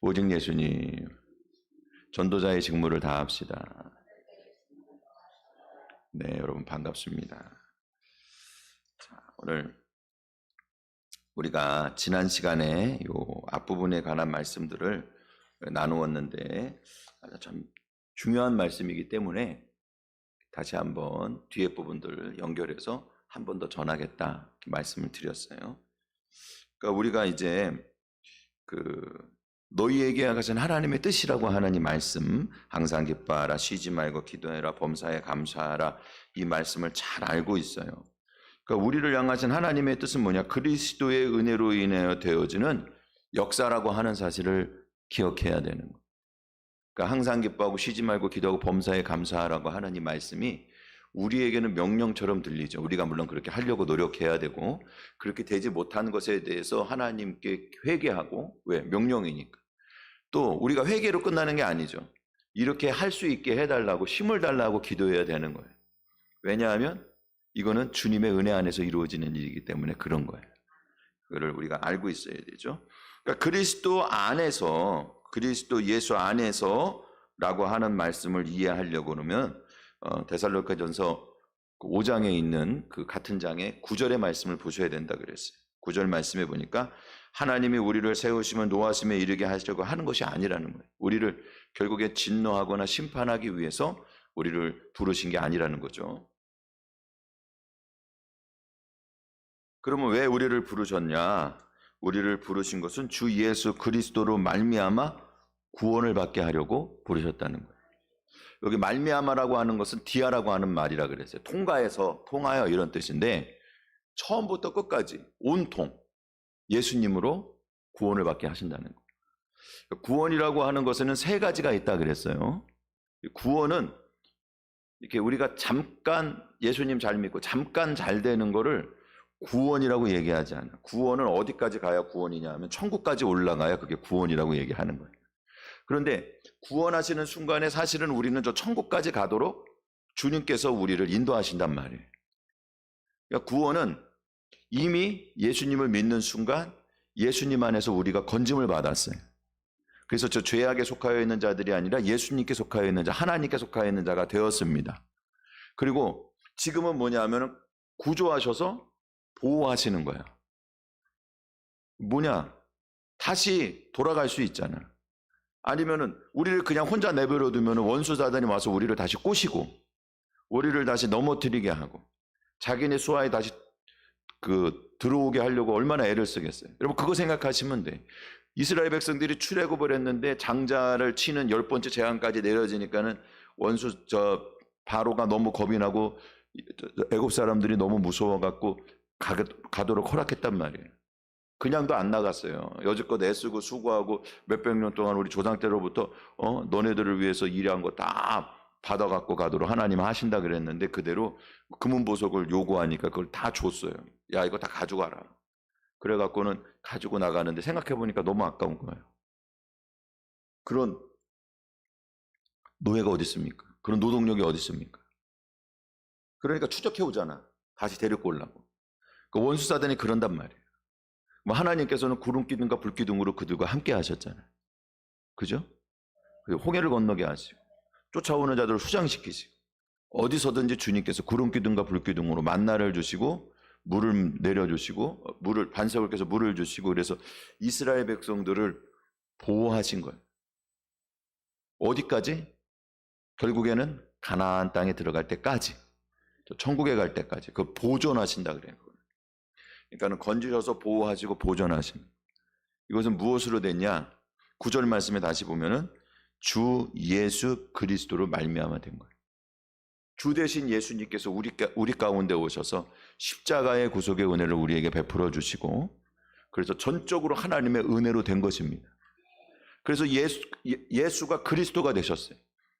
오직 예수님. 전도자의 직무를 다합시다. 네, 여러분 반갑습니다. 자, 오늘 우리가 지난 시간에 요 앞부분에 관한 말씀들을 나누었는데 참 중요한 말씀이기 때문에 다시 한번 뒤에 부분들을 연결해서 한 번 더 전하겠다 말씀을 드렸어요. 그러니까 우리가 이제 너희에게 하신 하나님의 뜻이라고 하는 이 말씀, 항상 기뻐하라, 쉬지 말고 기도해라, 범사에 감사하라, 이 말씀을 잘 알고 있어요. 그러니까 우리를 향하신 하나님의 뜻은 뭐냐? 그리스도의 은혜로 인하여 되어지는 역사라고 하는 사실을 기억해야 되는 거예요. 그러니까 항상 기뻐하고 쉬지 말고 기도하고 범사에 감사하라고 하는 이 말씀이 우리에게는 명령처럼 들리죠. 우리가 물론 그렇게 하려고 노력해야 되고, 그렇게 되지 못한 것에 대해서 하나님께 회개하고, 왜? 명령이니까. 또 우리가 회개로 끝나는 게 아니죠. 이렇게 할 수 있게 해달라고, 힘을 달라고 기도해야 되는 거예요. 왜냐하면 이거는 주님의 은혜 안에서 이루어지는 일이기 때문에 그런 거예요. 그걸 우리가 알고 있어야 되죠. 그러니까 그리스도 안에서, 그리스도 예수 안에서라고 하는 말씀을 이해하려고 그러면 데살로니가전서 5장에 있는 그 같은 장의 9절의 말씀을 보셔야 된다 그랬어요. 9절 말씀에 보니까 하나님이 우리를 세우시면 노하심에 이르게 하시려고 하는 것이 아니라는 거예요. 우리를 결국에 진노하거나 심판하기 위해서 우리를 부르신 게 아니라는 거죠. 그러면 왜 우리를 부르셨냐? 우리를 부르신 것은 주 예수 그리스도로 말미암아 구원을 받게 하려고 부르셨다는 거예요. 여기 말미암아라고 하는 것은 디아라고 하는 말이라 그랬어요. 통과해서, 통하여 이런 뜻인데 처음부터 끝까지 온통 예수님으로 구원을 받게 하신다는 거예요. 구원이라고 하는 것에는 세 가지가 있다 그랬어요. 구원은 이렇게 우리가 잠깐 예수님 잘 믿고 잠깐 잘 되는 거를 구원이라고 얘기하지 않아요. 구원은 어디까지 가야 구원이냐 하면 천국까지 올라가야 그게 구원이라고 얘기하는 거예요. 그런데 구원하시는 순간에 사실은 우리는 저 천국까지 가도록 주님께서 우리를 인도하신단 말이에요. 그러니까 구원은 이미 예수님을 믿는 순간 예수님 안에서 우리가 건짐을 받았어요. 그래서 저 죄악에 속하여 있는 자들이 아니라 예수님께 속하여 있는 자, 하나님께 속하여 있는 자가 되었습니다. 그리고 지금은 뭐냐 하면 구조하셔서 보호하시는 거예요. 뭐냐? 다시 돌아갈 수 있잖아. 아니면은 우리를 그냥 혼자 내버려 두면 원수 사단이 와서 우리를 다시 꼬시고 우리를 다시 넘어뜨리게 하고 자기네 수하에 다시 들어오게 하려고 얼마나 애를 쓰겠어요. 여러분 그거 생각하시면 돼. 이스라엘 백성들이 출애굽을 했는데 장자를 치는 10번째 재앙까지 내려지니까는 원수 바로가 너무 겁이 나고 애굽 사람들이 너무 무서워갖고 가도록 허락했단 말이에요. 그냥도 안 나갔어요. 여지껏 애쓰고 수고하고 몇백 년 동안 우리 조상 때로부터 너네들을 위해서 일한 거 다 받아갖고 가도록 하나님 하신다 그랬는데 그대로 금은보석을 요구하니까 그걸 다 줬어요. 야 이거 다 가져가라. 그래갖고는 가지고 나가는데 생각해보니까 너무 아까운 거예요. 그런 노예가 어디 있습니까? 그런 노동력이 어디 있습니까? 그러니까 추적해오잖아. 다시 데리고 오려고. 그 원수 사단이 그런단 말이에요. 뭐 하나님께서는 구름 기둥과 불 기둥으로 그들과 함께 하셨잖아요. 그죠? 홍해를 건너게 하시고 쫓아오는 자들을 수장시키시고 어디서든지 주님께서 구름 기둥과 불 기둥으로 만나를 주시고 물을 내려주시고 반석을 깨서 물을 주시고 그래서 이스라엘 백성들을 보호하신 거예요. 어디까지? 결국에는 가나안 땅에 들어갈 때까지, 천국에 갈 때까지 그 보존하신다 그래요. 그러니까는 건지셔서 보호하시고 보존하신. 이것은 무엇으로 됐냐? 9절 말씀에 다시 보면은 주 예수 그리스도로 말미암아 된 거예요. 주 대신 예수님께서 우리 가운데 오셔서 십자가의 구속의 은혜를 우리에게 베풀어 주시고 그래서 전적으로 하나님의 은혜로 된 것입니다. 그래서 예수가 그리스도가 되셨어요.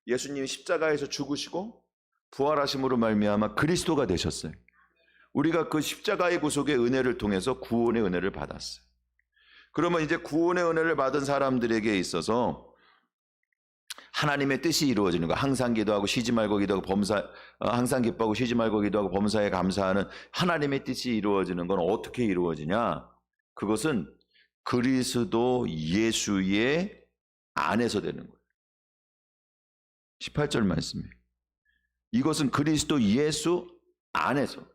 예수님이 십자가에서 죽으시고 부활하심으로 말미암아 그리스도가 되셨어요. 우리가 그 십자가의 구속의 은혜를 통해서 구원의 은혜를 받았어요. 그러면 이제 구원의 은혜를 받은 사람들에게 있어서 하나님의 뜻이 이루어지는 거, 항상 기도하고 쉬지 말고 기도하고 항상 기뻐하고 쉬지 말고 기도하고 범사에 감사하는 하나님의 뜻이 이루어지는 건 어떻게 이루어지냐? 그것은 그리스도 예수의 안에서 되는 거예요. 18절 말씀이에요. 이것은 그리스도 예수 안에서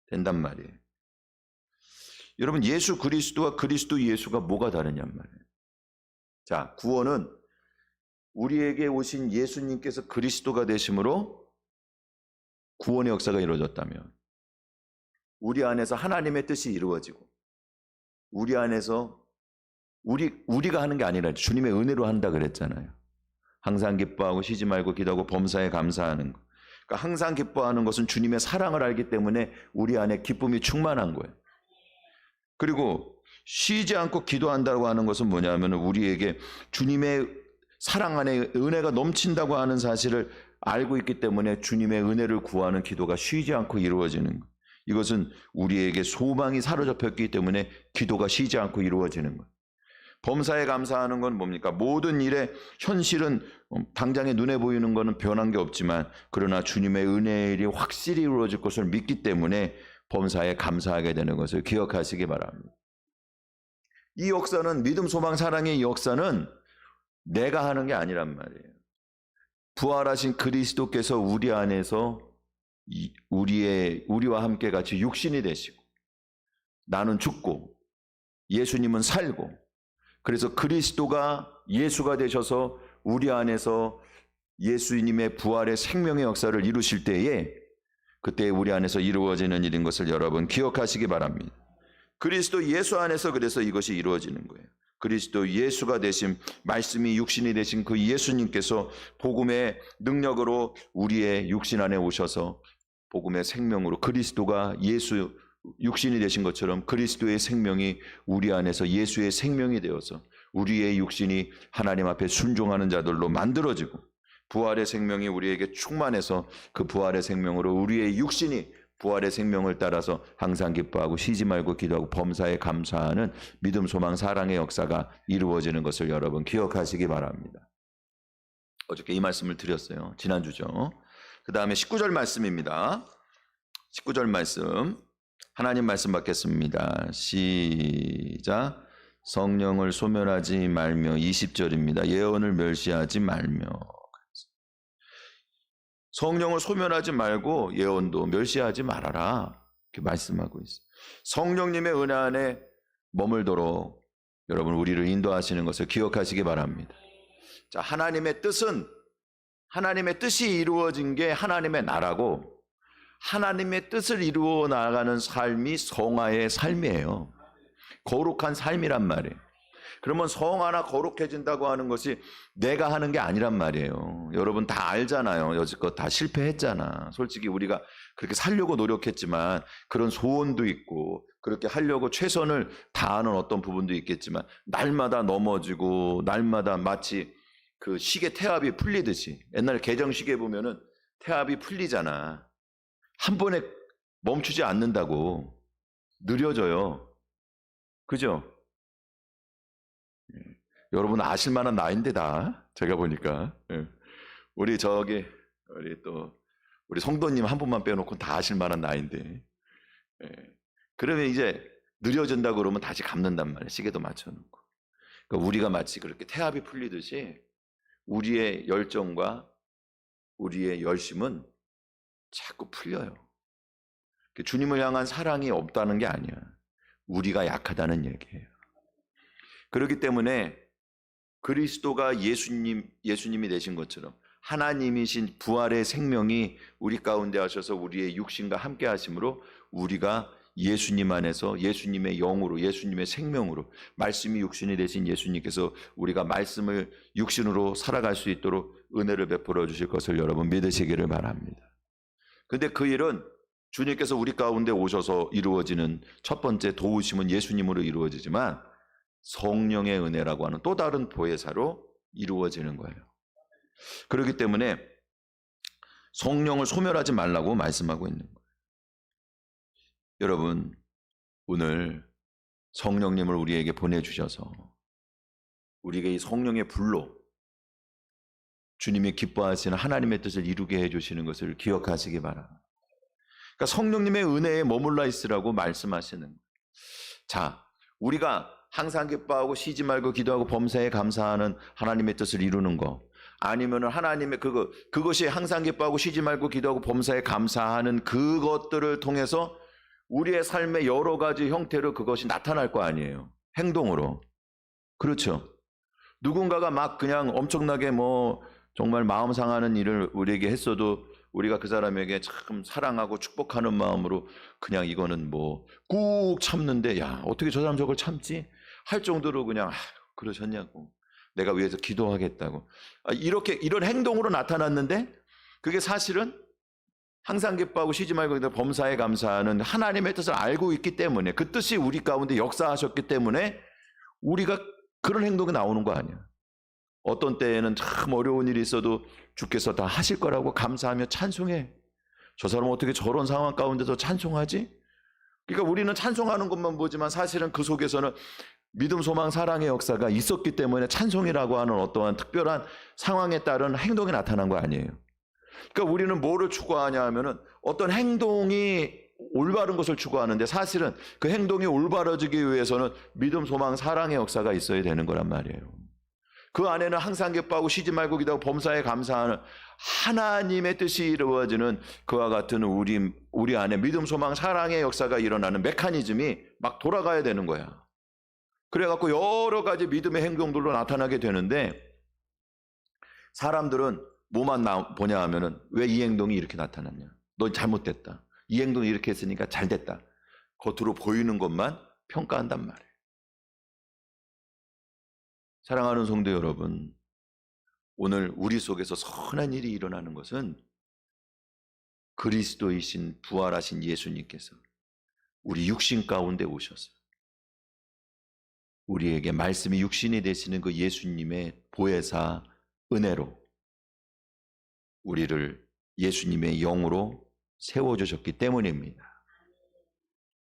된단 말이에요. 여러분, 예수 그리스도와 그리스도 예수가 뭐가 다르냔 말이에요. 자, 구원은 우리에게 오신 예수님께서 그리스도가 되심으로 구원의 역사가 이루어졌다면, 우리 안에서 하나님의 뜻이 이루어지고, 우리 안에서 우리가 하는 게 아니라 주님의 은혜로 한다 그랬잖아요. 항상 기뻐하고 쉬지 말고 기도하고 범사에 감사하는 것. 그러니까 항상 기뻐하는 것은 주님의 사랑을 알기 때문에 우리 안에 기쁨이 충만한 거예요. 그리고 쉬지 않고 기도한다고 하는 것은 뭐냐면 우리에게 주님의 사랑 안에 은혜가 넘친다고 하는 사실을 알고 있기 때문에 주님의 은혜를 구하는 기도가 쉬지 않고 이루어지는 것. 이것은 우리에게 소망이 사로잡혔기 때문에 기도가 쉬지 않고 이루어지는 것. 범사에 감사하는 건 뭡니까? 모든 일의 현실은 당장에 눈에 보이는 것은 변한 게 없지만, 그러나 주님의 은혜의 일이 확실히 이루어질 것을 믿기 때문에 범사에 감사하게 되는 것을 기억하시기 바랍니다. 이 역사는, 믿음, 소망, 사랑의 역사는 내가 하는 게 아니란 말이에요. 부활하신 그리스도께서 우리 안에서 우리와 함께 같이 육신이 되시고, 나는 죽고 예수님은 살고, 그래서 그리스도가 예수가 되셔서 우리 안에서 예수님의 부활의 생명의 역사를 이루실 때에, 그때 우리 안에서 이루어지는 일인 것을 여러분 기억하시기 바랍니다. 그리스도 예수 안에서 그래서 이것이 이루어지는 거예요. 그리스도 예수가 되신, 말씀이 육신이 되신 그 예수님께서 복음의 능력으로 우리의 육신 안에 오셔서 복음의 생명으로, 그리스도가 예수 육신이 되신 것처럼 그리스도의 생명이 우리 안에서 예수의 생명이 되어서 우리의 육신이 하나님 앞에 순종하는 자들로 만들어지고, 부활의 생명이 우리에게 충만해서 그 부활의 생명으로 우리의 육신이 부활의 생명을 따라서 항상 기뻐하고 쉬지 말고 기도하고 범사에 감사하는 믿음, 소망, 사랑의 역사가 이루어지는 것을 여러분 기억하시기 바랍니다. 어저께 이 말씀을 드렸어요. 지난주죠. 그 다음에 19절 말씀입니다. 19절 말씀, 하나님 말씀 받겠습니다. 시작. 성령을 소멸하지 말며, 20절입니다. 예언을 멸시하지 말며. 성령을 소멸하지 말고 예언도 멸시하지 말아라, 이렇게 말씀하고 있어요. 성령님의 은혜 안에 머물도록 여러분 우리를 인도하시는 것을 기억하시기 바랍니다. 자, 하나님의 뜻이 이루어진 게 하나님의 나라고, 하나님의 뜻을 이루어 나가는 삶이 성화의 삶이에요. 거룩한 삶이란 말이에요. 그러면 성화나 거룩해진다고 하는 것이 내가 하는 게 아니란 말이에요. 여러분 다 알잖아요. 여지껏 다 실패했잖아. 솔직히 우리가 그렇게 살려고 노력했지만 그런 소원도 있고 그렇게 하려고 최선을 다하는 어떤 부분도 있겠지만, 날마다 넘어지고 날마다 마치 그 시계 태압이 풀리듯이, 옛날 개정시계 보면은 태압이 풀리잖아. 한 번에 멈추지 않는다고, 느려져요. 그죠? 여러분 아실 만한 나이인데 다 제가 보니까 우리 성도님 한 분만 빼놓고 다 아실 만한 나이인데, 그러면 이제 느려진다 그러면 다시 감는단 말이에요. 시계도 맞춰놓고. 그러니까 우리가 마치 그렇게 태압이 풀리듯이 우리의 열정과 우리의 열심은 자꾸 풀려요. 주님을 향한 사랑이 없다는 게 아니야. 우리가 약하다는 얘기예요. 그렇기 때문에 그리스도가 예수님이 되신 것처럼 하나님이신 부활의 생명이 우리 가운데 하셔서 우리의 육신과 함께 하심으로 우리가 예수님 안에서 예수님의 영으로, 예수님의 생명으로, 말씀이 육신이 되신 예수님께서 우리가 말씀을 육신으로 살아갈 수 있도록 은혜를 베풀어 주실 것을 여러분 믿으시기를 바랍니다. 근데 그 일은 주님께서 우리 가운데 오셔서 이루어지는 첫 번째 도우심은 예수님으로 이루어지지만, 성령의 은혜라고 하는 또 다른 보혜사로 이루어지는 거예요. 그렇기 때문에 성령을 소멸하지 말라고 말씀하고 있는 거예요. 여러분, 오늘 성령님을 우리에게 보내주셔서 우리에게 이 성령의 불로 주님이 기뻐하시는 하나님의 뜻을 이루게 해주시는 것을 기억하시기 바랍니다. 그러니까 성령님의 은혜에 머물러 있으라고 말씀하시는 거예요. 자, 우리가 항상 기뻐하고 쉬지 말고 기도하고 범사에 감사하는 하나님의 뜻을 이루는 거, 아니면은 하나님의 그것이 항상 기뻐하고 쉬지 말고 기도하고 범사에 감사하는 그것들을 통해서 우리의 삶의 여러 가지 형태로 그것이 나타날 거 아니에요. 행동으로. 그렇죠. 누군가가 막 그냥 엄청나게 정말 마음 상하는 일을 우리에게 했어도 우리가 그 사람에게 참 사랑하고 축복하는 마음으로 그냥 이거는 꾹 참는데, 야, 어떻게 저 사람 저걸 참지? 할 정도로 그냥 그러셨냐고, 내가 위해서 기도하겠다고, 이런 행동으로 나타났는데, 그게 사실은 항상 기뻐하고 쉬지 말고 범사에 감사하는 하나님의 뜻을 알고 있기 때문에, 그 뜻이 우리 가운데 역사하셨기 때문에 우리가 그런 행동이 나오는 거 아니야. 어떤 때에는 참 어려운 일이 있어도 주께서 다 하실 거라고 감사하며 찬송해. 저 사람은 어떻게 저런 상황 가운데서 찬송하지? 그러니까 우리는 찬송하는 것만 보지만 사실은 그 속에서는 믿음, 소망, 사랑의 역사가 있었기 때문에 찬송이라고 하는 어떠한 특별한 상황에 따른 행동이 나타난 거 아니에요. 그러니까 우리는 뭐를 추구하냐 하면은 어떤 행동이 올바른 것을 추구하는데, 사실은 그 행동이 올바러지기 위해서는 믿음, 소망, 사랑의 역사가 있어야 되는 거란 말이에요. 그 안에는 항상 기뻐하고 쉬지 말고 기도하고 범사에 감사하는 하나님의 뜻이 이루어지는 그와 같은 우리 안에 믿음, 소망, 사랑의 역사가 일어나는 메커니즘이 막 돌아가야 되는 거야. 그래갖고 여러 가지 믿음의 행동들로 나타나게 되는데, 사람들은 뭐만 보냐 하면은 왜 이 행동이 이렇게 나타났냐, 넌 잘못됐다, 이 행동이 이렇게 했으니까 잘 됐다, 겉으로 보이는 것만 평가한단 말이에요. 사랑하는 성도 여러분, 오늘 우리 속에서 선한 일이 일어나는 것은 그리스도이신 부활하신 예수님께서 우리 육신 가운데 오셔서 우리에게 말씀이 육신이 되시는 그 예수님의 보혜사 은혜로 우리를 예수님의 영으로 세워주셨기 때문입니다.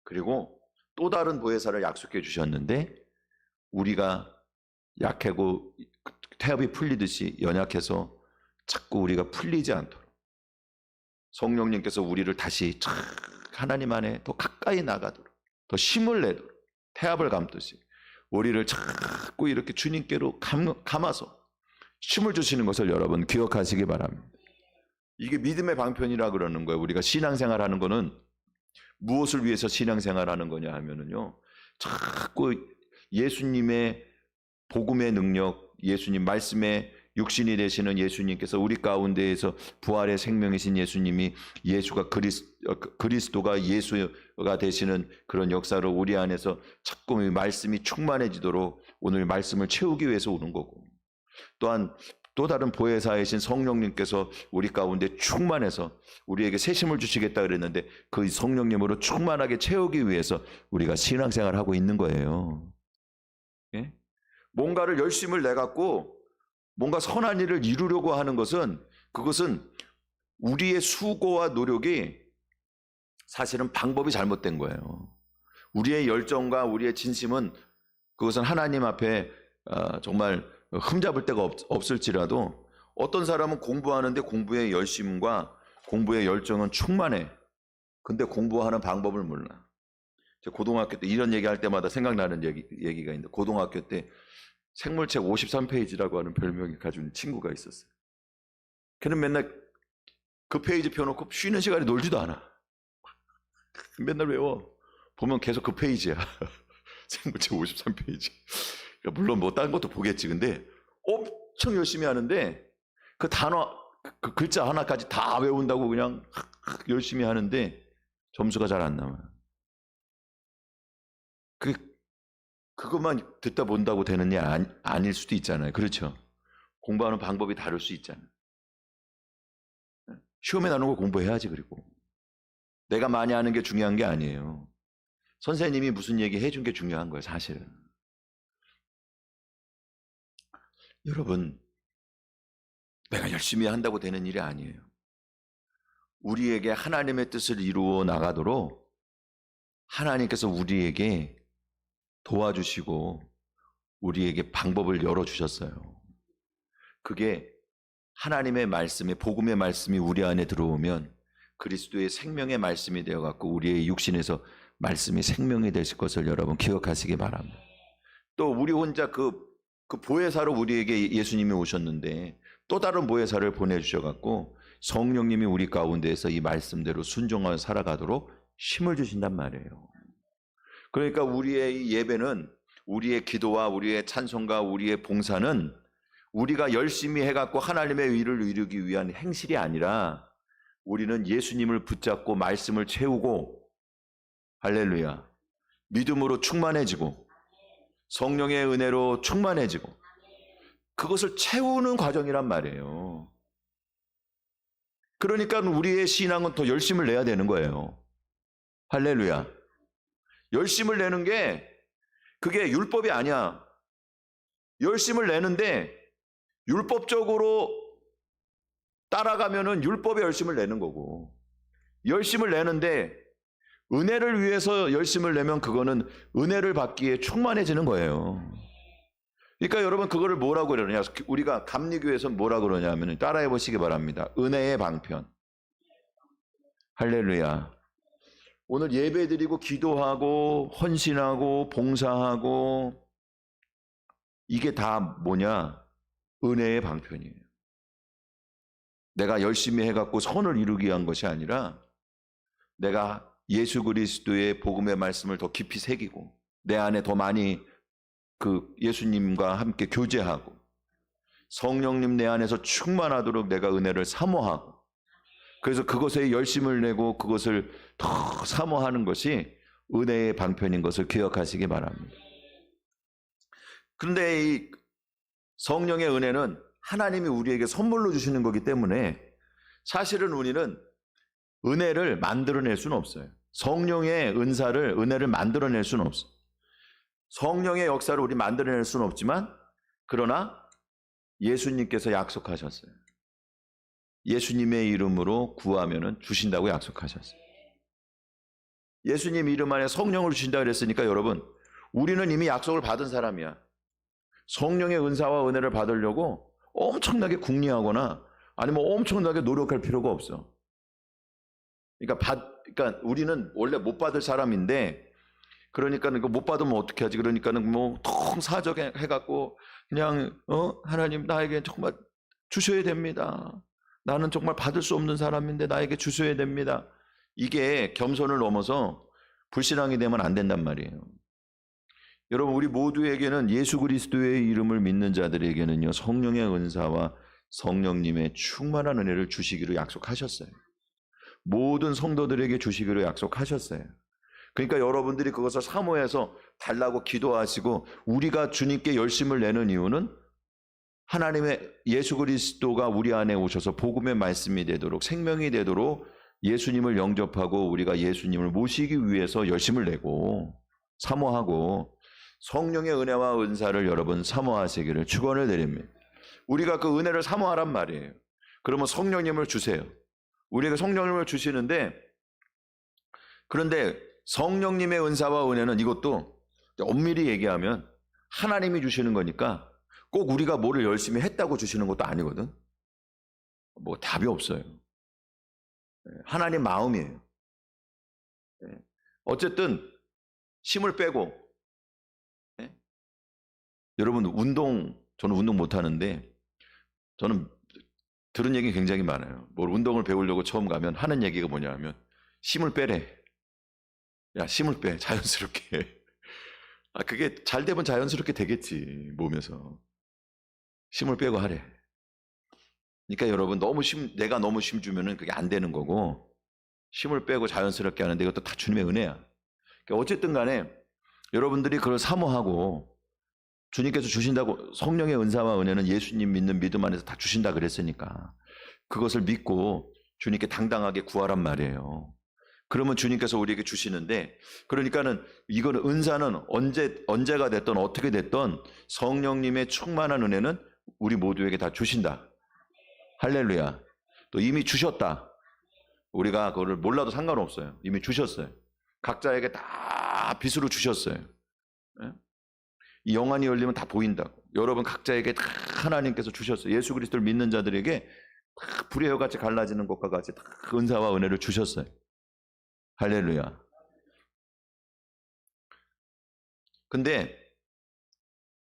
그리고 또 다른 보혜사를 약속해 주셨는데, 우리가 약하고 태엽이 풀리듯이 연약해서 자꾸 우리가 풀리지 않도록 성령님께서 우리를 다시 하나님 안에 더 가까이 나가도록, 더 힘을 내도록, 태엽을 감듯이 우리를 자꾸 이렇게 주님께로 감아서 힘을 주시는 것을 여러분 기억하시기 바랍니다. 이게 믿음의 방편이라 그러는 거예요. 우리가 신앙생활하는 거는 무엇을 위해서 신앙생활하는 거냐 하면은요, 자꾸 예수님의 복음의 능력, 예수님 말씀의 육신이 되시는 예수님께서 우리 가운데에서 부활의 생명이신 예수님이, 예수가 그리스도가 예수가 되시는 그런 역사를 우리 안에서 자꾸 말씀이 충만해지도록 오늘 말씀을 채우기 위해서 오는 거고, 또한 또 다른 보혜사이신 성령님께서 우리 가운데 충만해서 우리에게 새 힘을 주시겠다 그랬는데, 그 성령님으로 충만하게 채우기 위해서 우리가 신앙생활을 하고 있는 거예요. 예? 뭔가를 열심을 내갖고 뭔가 선한 일을 이루려고 하는 것은, 그것은 우리의 수고와 노력이 사실은 방법이 잘못된 거예요. 우리의 열정과 우리의 진심은, 그것은 하나님 앞에 정말 흠잡을 데가 없을지라도, 어떤 사람은 공부하는데 공부의 열심과 공부의 열정은 충만해. 근데 공부하는 방법을 몰라. 제가 고등학교 때 이런 얘기할 때마다 생각나는 얘기가 있는데, 고등학교 때 생물책 53페이지라고 하는 별명을 가진 친구가 있었어요. 걔는 맨날 그 페이지 펴놓고 쉬는 시간에 놀지도 않아. 맨날 외워. 보면 계속 그 페이지야. 생물책 53페이지. 그러니까 물론 다른 것도 보겠지. 근데 엄청 열심히 하는데 그 단어, 그 글자 하나까지 다 외운다고 그냥 열심히 하는데 점수가 잘 안 나와요. 그것만 듣다 본다고 되는 게 아닐 수도 있잖아요. 그렇죠? 공부하는 방법이 다를 수 있잖아요. 시험에 나오는 거 공부해야지. 그리고 내가 많이 하는 게 중요한 게 아니에요. 선생님이 무슨 얘기 해준 게 중요한 거예요, 사실은. 여러분, 내가 열심히 한다고 되는 일이 아니에요. 우리에게 하나님의 뜻을 이루어 나가도록 하나님께서 우리에게 도와주시고 우리에게 방법을 열어주셨어요. 그게 하나님의 말씀이, 복음의 말씀이 우리 안에 들어오면 그리스도의 생명의 말씀이 되어갖고 우리의 육신에서 말씀이 생명이 되실 것을 여러분 기억하시기 바랍니다. 또 우리 혼자 그 보혜사로 우리에게 예수님이 오셨는데 또 다른 보혜사를 보내주셔갖고 성령님이 우리 가운데에서 이 말씀대로 순종하여 살아가도록 힘을 주신단 말이에요. 그러니까 우리의 이 예배는, 우리의 기도와 우리의 찬송과 우리의 봉사는 우리가 열심히 해갖고 하나님의 의를 이루기 위한 행실이 아니라 우리는 예수님을 붙잡고 말씀을 채우고, 할렐루야, 믿음으로 충만해지고 성령의 은혜로 충만해지고 그것을 채우는 과정이란 말이에요. 그러니까 우리의 신앙은 더 열심을 내야 되는 거예요. 할렐루야. 열심을 내는 게 그게 율법이 아니야. 열심을 내는데 율법적으로 따라가면은 율법의 열심을 내는 거고, 열심을 내는데 은혜를 위해서 열심을 내면 그거는 은혜를 받기에 충만해지는 거예요. 그러니까 여러분 그거를 뭐라고 그러냐, 우리가 감리교에서는 뭐라고 그러냐면 따라해 보시기 바랍니다. 은혜의 방편. 할렐루야. 오늘 예배드리고 기도하고 헌신하고 봉사하고 이게 다 뭐냐? 은혜의 방편이에요. 내가 열심히 해갖고 선을 이루기 위한 것이 아니라 내가 예수 그리스도의 복음의 말씀을 더 깊이 새기고 내 안에 더 많이 그 예수님과 함께 교제하고 성령님 내 안에서 충만하도록 내가 은혜를 사모하고, 그래서 그것에 열심을 내고 그것을 더 사모하는 것이 은혜의 방편인 것을 기억하시기 바랍니다. 그런데 이 성령의 은혜는 하나님이 우리에게 선물로 주시는 거기 때문에 사실은 우리는 은혜를 만들어낼 수는 없어요. 성령의 은혜를 만들어낼 수는 없어요. 성령의 역사를 우리 만들어낼 수는 없지만, 그러나 예수님께서 약속하셨어요. 예수님의 이름으로 구하면은 주신다고 약속하셨어요. 예수님 이름 안에 성령을 주신다 그랬으니까 여러분, 우리는 이미 약속을 받은 사람이야. 성령의 은사와 은혜를 받으려고 엄청나게 궁리하거나 아니면 엄청나게 노력할 필요가 없어. 그러니까 우리는 원래 못 받을 사람인데, 그러니까 이거 못 받으면 어떻게 하지? 그러니까는 뭐 통사적 해갖고 그냥 하나님 나에게 정말 주셔야 됩니다. 나는 정말 받을 수 없는 사람인데 나에게 주셔야 됩니다. 이게 겸손을 넘어서 불신앙이 되면 안 된단 말이에요. 여러분, 우리 모두에게는 예수 그리스도의 이름을 믿는 자들에게는요, 성령의 은사와 성령님의 충만한 은혜를 주시기로 약속하셨어요. 모든 성도들에게 주시기로 약속하셨어요. 그러니까 여러분들이 그것을 사모해서 달라고 기도하시고 우리가 주님께 열심을 내는 이유는 하나님의 예수 그리스도가 우리 안에 오셔서 복음의 말씀이 되도록, 생명이 되도록 예수님을 영접하고 우리가 예수님을 모시기 위해서 열심을 내고 사모하고, 성령의 은혜와 은사를 여러분 사모하시기를 축원을 드립니다. 우리가 그 은혜를 사모하란 말이에요. 그러면 성령님을 주세요. 우리가 성령님을 주시는데, 그런데 성령님의 은사와 은혜는 이것도 엄밀히 얘기하면 하나님이 주시는 거니까 꼭 우리가 뭐를 열심히 했다고 주시는 것도 아니거든. 뭐 답이 없어요. 하나님 마음이에요. 어쨌든 힘을 빼고, 여러분 저는 운동 못하는데 저는 들은 얘기 굉장히 많아요. 뭘 운동을 배우려고 처음 가면 하는 얘기가 뭐냐면 힘을 빼래. 야, 힘을 빼, 자연스럽게. 그게 잘 되면 자연스럽게 되겠지, 몸에서. 힘을 빼고 하래. 그러니까 여러분, 내가 너무 힘 주면은 그게 안 되는 거고, 힘을 빼고 자연스럽게 하는데 이것도 다 주님의 은혜야. 그러니까 어쨌든 간에 여러분들이 그걸 사모하고, 주님께서 주신다고, 성령의 은사와 은혜는 예수님 믿는 믿음 안에서 다 주신다 그랬으니까 그것을 믿고 주님께 당당하게 구하란 말이에요. 그러면 주님께서 우리에게 주시는데, 그러니까는 이거는 은사는 언제가 됐든 어떻게 됐든 성령님의 충만한 은혜는 우리 모두에게 다 주신다. 할렐루야. 또 이미 주셨다. 우리가 그거를 몰라도 상관없어요. 이미 주셨어요. 각자에게 다 빚으로 주셨어요. 이 영안이 열리면 다 보인다고. 여러분 각자에게 다 하나님께서 주셨어요. 예수 그리스도를 믿는 자들에게 다 불의 혀같이 갈라지는 것과 같이 다 은사와 은혜를 주셨어요. 할렐루야. 근데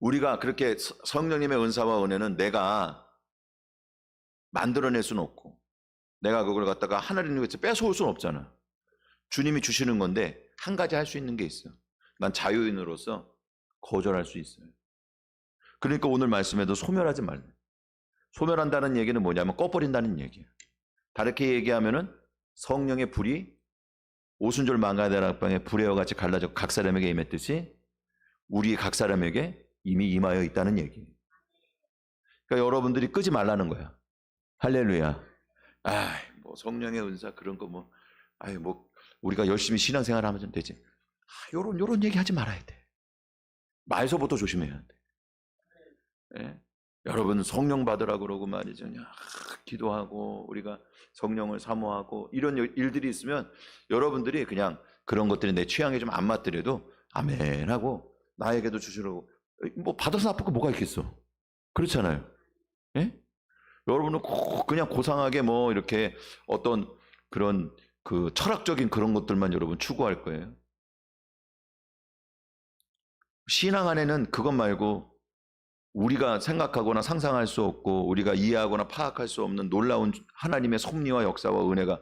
우리가 그렇게 성령님의 은사와 은혜는 내가 만들어낼 수는 없고 내가 그걸 갖다가 하나님께서 뺏어올 수는 없잖아. 주님이 주시는 건데 한 가지 할 수 있는 게 있어요. 난 자유인으로서 거절할 수 있어요. 그러니까 오늘 말씀에도 소멸하지 말래. 소멸한다는 얘기는 뭐냐면 꺼버린다는 얘기예요. 다르게 얘기하면은 성령의 불이 오순절 망가다락방에 불에와 같이 갈라져 각 사람에게 임했듯이 우리 각 사람에게 이미 임하여 있다는 얘기예요. 그러니까 여러분들이 끄지 말라는 거야. 할렐루야. 뭐 성령의 은사 그런 거 뭐 우리가 열심히 신앙생활 하면 되지. 요런 얘기 하지 말아야 돼. 말서부터 조심해야 돼. 예? 여러분 성령 받으라 그러고 말이죠. 기도하고 우리가 성령을 사모하고 이런 일들이 있으면 여러분들이 그냥 그런 것들이 내 취향에 좀 안 맞더라도 아멘 하고 나에게도 주시라고 뭐 받아서 나쁠 거 뭐가 있겠어. 그렇잖아요. 예? 여러분은 꼭 그냥 고상하게 뭐 이렇게 어떤 그런 그 철학적인 그런 것들만 여러분 추구할 거예요. 신앙 안에는 그것 말고 우리가 생각하거나 상상할 수 없고 우리가 이해하거나 파악할 수 없는 놀라운 하나님의 섭리와 역사와 은혜가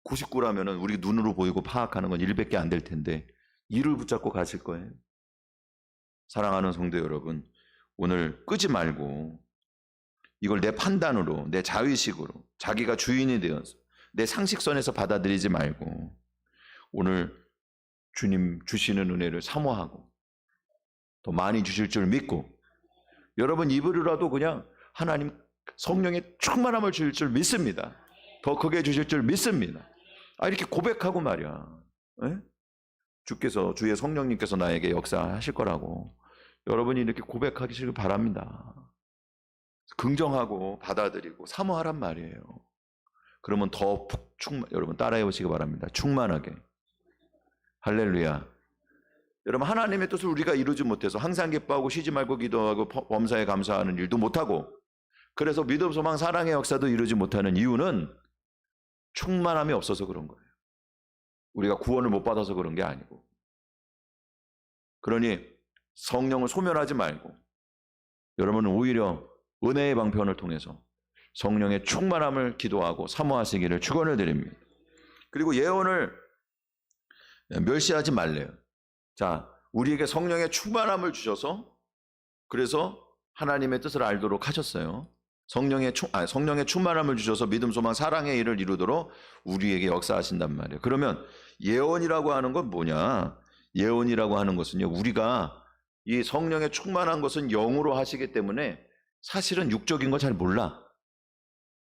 99라면은 우리 눈으로 보이고 파악하는 건 1밖에 안 될 텐데 이를 붙잡고 가실 거예요. 사랑하는 성도 여러분, 오늘 끄지 말고 이걸 내 판단으로, 내 자의식으로, 자기가 주인이 되어서 내 상식선에서 받아들이지 말고 오늘 주님 주시는 은혜를 사모하고 더 많이 주실 줄 믿고 여러분 입으로라도 그냥 하나님 성령의 충만함을 주실 줄 믿습니다. 더 크게 주실 줄 믿습니다. 이렇게 고백하고 말이야. 에? 주께서 주의 성령님께서 나에게 역사하실 거라고 여러분이 이렇게 고백하시길 바랍니다. 긍정하고 받아들이고 사모하란 말이에요. 그러면 더 여러분 따라해 보시기 바랍니다. 충만하게. 할렐루야. 여러분 하나님의 뜻을 우리가 이루지 못해서 항상 기뻐하고 쉬지 말고 기도하고 범사에 감사하는 일도 못하고 그래서 믿음, 소망, 사랑의 역사도 이루지 못하는 이유는 충만함이 없어서 그런 거예요. 우리가 구원을 못 받아서 그런 게 아니고 그러니 성령을 소멸하지 말고 여러분은 오히려 은혜의 방편을 통해서 성령의 충만함을 기도하고 사모하시기를 축원을 드립니다. 그리고 예언을 멸시하지 말래요. 자, 우리에게 성령의 충만함을 주셔서 그래서 하나님의 뜻을 알도록 하셨어요. 성령의 충만함을 주셔서 믿음, 소망, 사랑의 일을 이루도록 우리에게 역사하신단 말이에요. 그러면 예언이라고 하는 건 뭐냐? 예언이라고 하는 것은요, 우리가 이 성령의 충만한 것은 영으로 하시기 때문에 사실은 육적인 거 잘 몰라.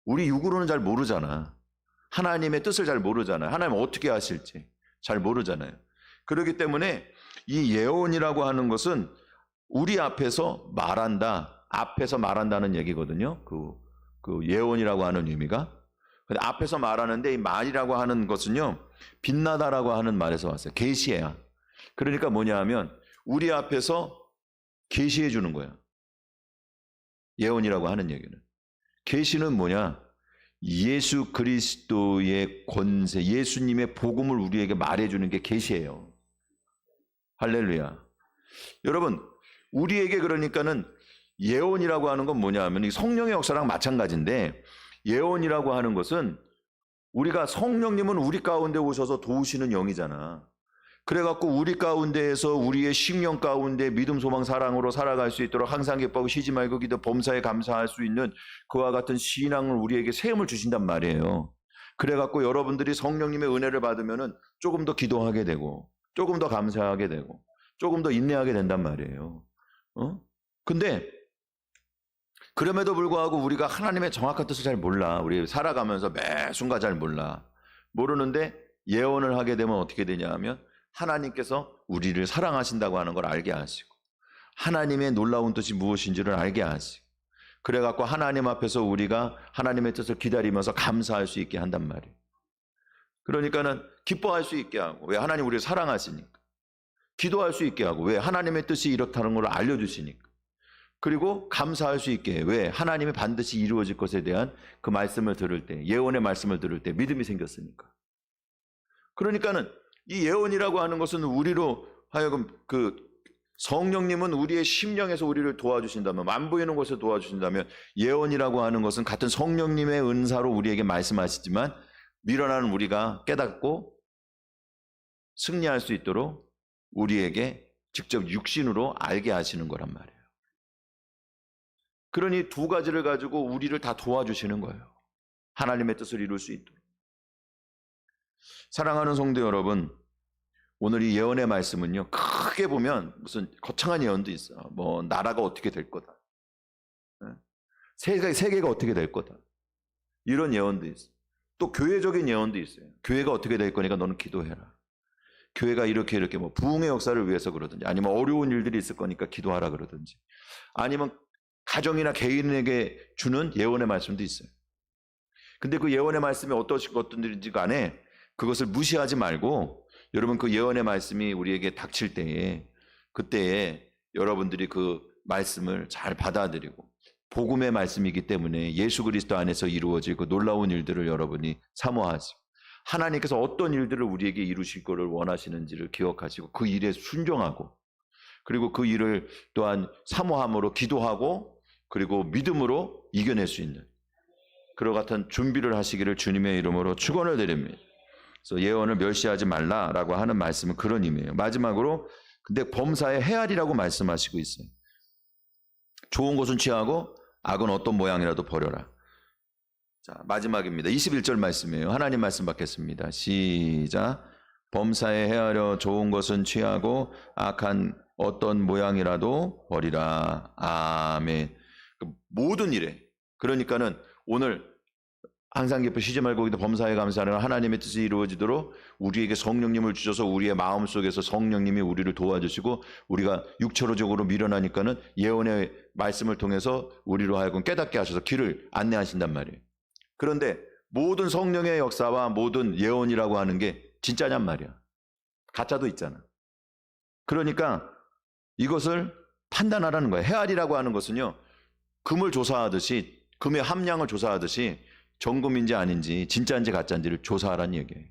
우리 육으로는 잘 모르잖아. 하나님의 뜻을 잘 모르잖아요. 하나님 어떻게 하실지 잘 모르잖아요. 그렇기 때문에 이 예언이라고 하는 것은 우리 앞에서 말한다, 앞에서 말한다는 얘기거든요. 그 예언이라고 하는 의미가. 근데 앞에서 말하는데 이 말이라고 하는 것은요, 빛나다라고 하는 말에서 왔어요. 계시해야. 그러니까 뭐냐 하면 우리 앞에서 계시해 주는 거야. 예언이라고 하는 얘기는. 계시는 뭐냐? 예수 그리스도의 권세, 예수님의 복음을 우리에게 말해주는 게 계시예요. 할렐루야. 여러분, 우리에게 그러니까는 예언이라고 하는 건 뭐냐 하면 이 성령의 역사랑 마찬가지인데 예언이라고 하는 것은 우리가 성령님은 우리 가운데 오셔서 도우시는 영이잖아. 그래갖고 우리 가운데에서 우리의 심령 가운데 믿음, 소망, 사랑으로 살아갈 수 있도록 항상 기뻐하고 쉬지 말고 기도 범사에 감사할 수 있는 그와 같은 신앙을 우리에게 세움을 주신단 말이에요. 그래갖고 여러분들이 성령님의 은혜를 받으면은 조금 더 기도하게 되고 조금 더 감사하게 되고 조금 더 인내하게 된단 말이에요. 근데 그럼에도 불구하고 우리가 하나님의 정확한 뜻을 잘 몰라. 우리 살아가면서 매 순간 잘 몰라. 모르는데 예언을 하게 되면 어떻게 되냐 하면 하나님께서 우리를 사랑하신다고 하는 걸 알게 하시고 하나님의 놀라운 뜻이 무엇인지를 알게 하시고 그래갖고 하나님 앞에서 우리가 하나님의 뜻을 기다리면서 감사할 수 있게 한단 말이에요. 그러니까는 기뻐할 수 있게 하고 왜 하나님 우리를 사랑하시니까 기도할 수 있게 하고 왜 하나님의 뜻이 이렇다는 걸 알려주시니까 그리고 감사할 수 있게 해. 왜 하나님이 반드시 이루어질 것에 대한 그 말씀을 들을 때 예언의 말씀을 들을 때 믿음이 생겼으니까. 그러니까는 이 예언이라고 하는 것은 우리로 하여금 그 성령님은 우리의 심령에서 우리를 도와주신다면, 만보이는 곳에 도와주신다면, 예언이라고 하는 것은 같은 성령님의 은사로 우리에게 말씀하시지만 밀어나는 우리가 깨닫고 승리할 수 있도록 우리에게 직접 육신으로 알게 하시는 거란 말이에요. 그러니 두 가지를 가지고 우리를 다 도와주시는 거예요. 하나님의 뜻을 이룰 수 있도록. 사랑하는 성도 여러분, 오늘 이 예언의 말씀은요, 크게 보면 무슨 거창한 예언도 있어요. 뭐 나라가 어떻게 될 거다, 세계가 어떻게 될 거다, 이런 예언도 있어요. 또 교회적인 예언도 있어요. 교회가 어떻게 될 거니까 너는 기도해라. 교회가 이렇게 뭐 부흥의 역사를 위해서 그러든지, 아니면 어려운 일들이 있을 거니까 기도하라 그러든지, 아니면 가정이나 개인에게 주는 예언의 말씀도 있어요. 근데 그 예언의 말씀이 어떤지 간에 그것을 무시하지 말고, 여러분 그 예언의 말씀이 우리에게 닥칠 때에, 그때에 여러분들이 그 말씀을 잘 받아들이고, 복음의 말씀이기 때문에 예수 그리스도 안에서 이루어질 그 놀라운 일들을 여러분이 사모하시고, 하나님께서 어떤 일들을 우리에게 이루실 것을 원하시는지를 기억하시고 그 일에 순종하고, 그리고 그 일을 또한 사모함으로 기도하고, 그리고 믿음으로 이겨낼 수 있는 그와 같은 준비를 하시기를 주님의 이름으로 축원을 드립니다. 그래서 예언을 멸시하지 말라라고 하는 말씀은 그런 의미예요. 마지막으로, 근데 범사에 헤아리라고 말씀하시고 있어요. 좋은 것은 취하고 악은 어떤 모양이라도 버려라. 자, 마지막입니다. 21절 말씀이에요. 하나님 말씀 받겠습니다. 시작. 범사에 헤아려 좋은 것은 취하고 악한 어떤 모양이라도 버리라. 아멘. 모든 일에, 그러니까는 오늘 항상 기뻐 쉬지 말고 기도 범사에 감사하는 하나님의 뜻이 이루어지도록 우리에게 성령님을 주셔서 우리의 마음속에서 성령님이 우리를 도와주시고, 우리가 육체로적으로 미련하니까는 예언의 말씀을 통해서 우리로 하여금 깨닫게 하셔서 길을 안내하신단 말이에요. 그런데 모든 성령의 역사와 모든 예언이라고 하는 게 진짜냔 말이야. 가짜도 있잖아. 그러니까 이것을 판단하라는 거예요. 헤아리라고 하는 것은요, 금을 조사하듯이, 금의 함량을 조사하듯이 정금인지 아닌지, 진짜인지 가짜인지를 조사하라는 얘기예요.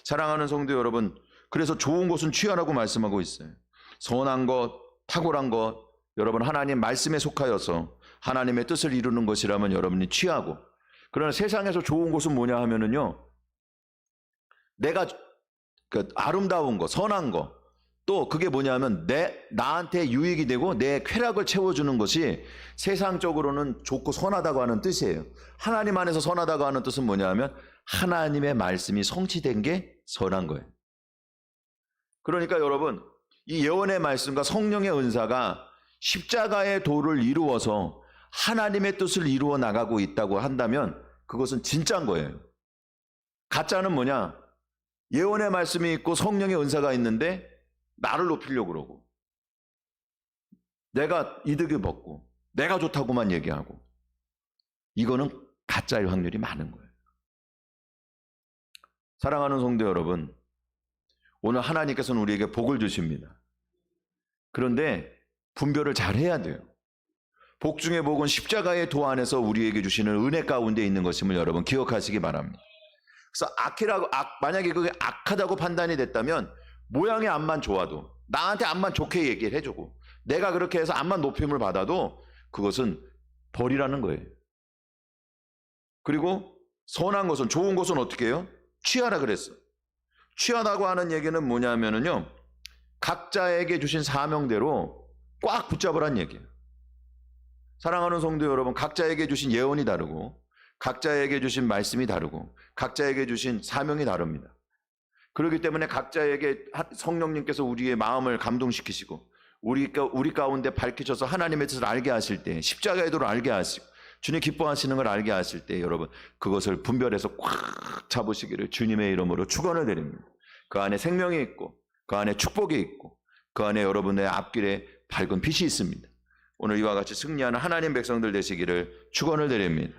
사랑하는 성도 여러분, 그래서 좋은 것은 취하라고 말씀하고 있어요. 선한 것, 탁월한 것, 여러분 하나님 말씀에 속하여서 하나님의 뜻을 이루는 것이라면 여러분이 취하고, 그러나 세상에서 좋은 것은 뭐냐 하면은요, 내가 그 아름다운 거, 선한 거, 또 그게 뭐냐면 나한테 유익이 되고 내 쾌락을 채워주는 것이 세상적으로는 좋고 선하다고 하는 뜻이에요. 하나님 안에서 선하다고 하는 뜻은 뭐냐 하면 하나님의 말씀이 성취된 게 선한 거예요. 그러니까 여러분, 이 예언의 말씀과 성령의 은사가 십자가의 도를 이루어서 하나님의 뜻을 이루어 나가고 있다고 한다면 그것은 진짜인 거예요. 가짜는 뭐냐? 예언의 말씀이 있고 성령의 은사가 있는데 나를 높이려고 그러고, 내가 이득을 벗고 내가 좋다고만 얘기하고, 이거는 가짜일 확률이 많은 거예요. 사랑하는 성도 여러분, 오늘 하나님께서는 우리에게 복을 주십니다. 그런데 분별을 잘 해야 돼요. 복 중의 복은 십자가의 도 안에서 우리에게 주시는 은혜 가운데 있는 것임을 여러분 기억하시기 바랍니다. 그래서 만약에 그게 악하다고 판단이 됐다면 모양의 앞만 좋아도, 나한테 앞만 좋게 얘기를 해주고, 내가 그렇게 해서 앞만 높임을 받아도 그것은 벌이라는 거예요. 그리고 선한 것은, 좋은 것은 어떻게 해요? 취하라 그랬어. 취하다고 하는 얘기는 뭐냐면은요, 각자에게 주신 사명대로 꽉 붙잡으란 얘기예요. 사랑하는 성도 여러분, 각자에게 주신 예언이 다르고, 각자에게 주신 말씀이 다르고, 각자에게 주신 사명이 다릅니다. 그렇기 때문에 각자에게 성령님께서 우리의 마음을 감동시키시고 우리 가운데 밝히셔서 하나님의 뜻을 알게 하실 때, 십자가의 도를 알게 하시고 주님 기뻐하시는 걸 알게 하실 때, 여러분 그것을 분별해서 꽉 잡으시기를 주님의 이름으로 축원을 드립니다. 그 안에 생명이 있고, 그 안에 축복이 있고, 그 안에 여러분의 앞길에 밝은 빛이 있습니다. 오늘 이와 같이 승리하는 하나님 백성들 되시기를 축원을 드립니다.